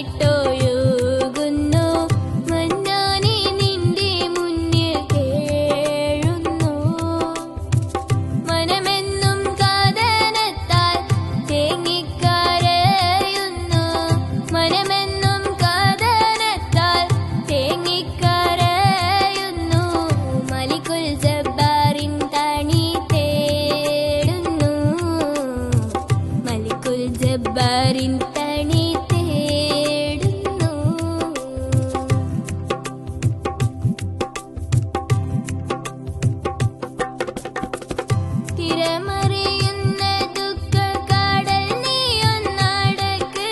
ചാലിട്ടൊഴുകുന്നു മന്നാനെ നിന്റെ മുന്നിൽ കേഴുന്നു. മനമെന്നും കാതനത്താൽ തേങ്ങിക്കരയുന്നു. മനമെന്നും കാതനത്താൽ തേങ്ങിക്കരയുന്നു. മലിക്കുൽ ജബ്ബാറിൻ തണി തേടുന്നു. മലിക്കുൽ ജബ്ബാറിൻ തണി തേടുന്നു. തിരമറിയുന്ന ദുഃഖക്കടൽ നീയൊന്നടക്ക്.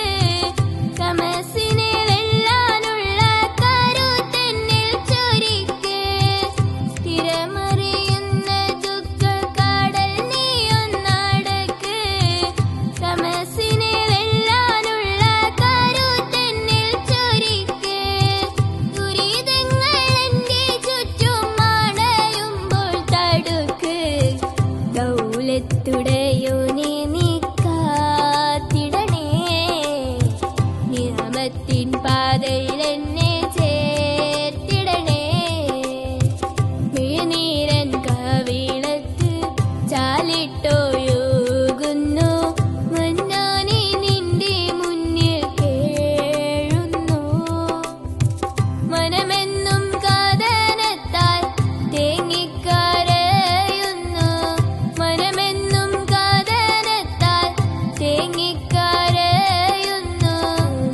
തമസ്സിനെ വെല്ലാനുള്ള കരുത്തെന്നിൽ ചൊരിക്ക്. തിരമറിയുന്ന ദുഃഖക്കടൽ നീയൊന്നടക്ക്. തമസ്സിനെ വെല്ലാനുള്ള കരുത്തെന്നിൽ ചൊരിക്ക്. ദുരിതങ്ങൾ എന്റെ ചുറ്റും അണയുമ്പോൾ തടുക്ക്. ദൗലത്തുടയോനെ നീ കാത്തിടണേ. നിയമത്തിൻ പാതയിൽ എന്നെ ചേർത്തിടണേ. മിഴിനീരൻ കവിളത്ത് ചാലിട്ടൊഴുകുന്നു മന്നാനെ നിന്റെ മുന്നിൽ കേഴുന്നു. മനമെന്നും കാതനത്താൽ തേങ്ങിക്കരയുന്നു. മനമെന്നും കാതനത്താൽ തേങ്ങിക്കരയുന്നു.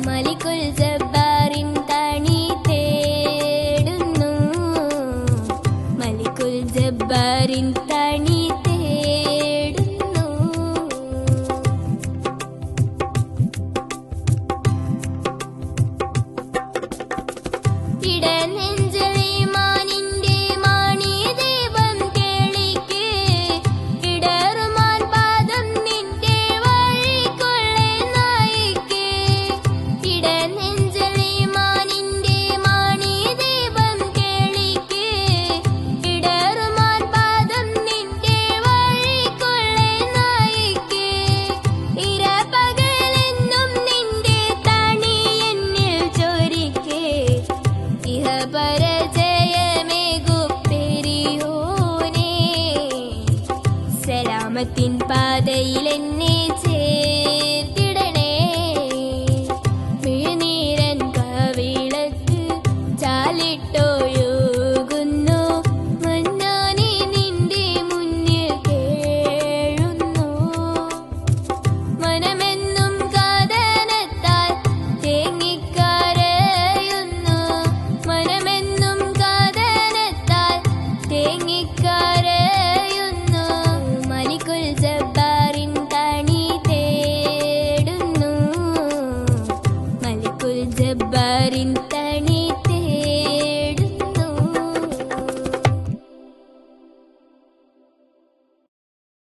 മലിക്കുൽ ജബ്ബാറിൻ തണി തേടുന്നു. മലിക്കുൽ ജബ്ബാറിൻ തണി തേടുന്നു. ഇടനെഞ്ചിൽ ഈമാനിന്റെ മാണിദീപം തെളിക്ക്. ഇടറുമാൻ പാദം നിന്റെ വഴിക്കുള്ളെ നയിക്ക്. ഇടനെഞ്ചിൽ ഈമാനിന്റെ മാണിദീപം തെളിക്ക്. ഇടറുമാൻ പാദം നിന്റെ വഴിക്കുള്ളെ നയിക്ക്. ഇരപകലെന്നും നിന്റെ തണി എന്നിൽ ചൊരിക്ക്. ഇഹപരജയമേകുപ്പെരിയോനേ. സലാമത്തിൻ പാതയിൽ എന്നെ ചേർത്തിടണേ. മിഴിനീരൻ കവിളത്ത് ചാലിട്ടൊഴുകുന്നു മന്നാനെ നിന്റെ മുന്നിൽ കേഴുന്നു. മനമെന്നും കാതനത്താൽ തേങ്ങിക്കരയുന്നു. മനമെന്നും കാതനത്താൽ തേങ്ങിക്കരയുന്നു. മലിക്കുൽ ജബ്ബാറിൻ തണി തേടുന്നു. മലിക്കുൽ ജബ്ബാറിൻ തണി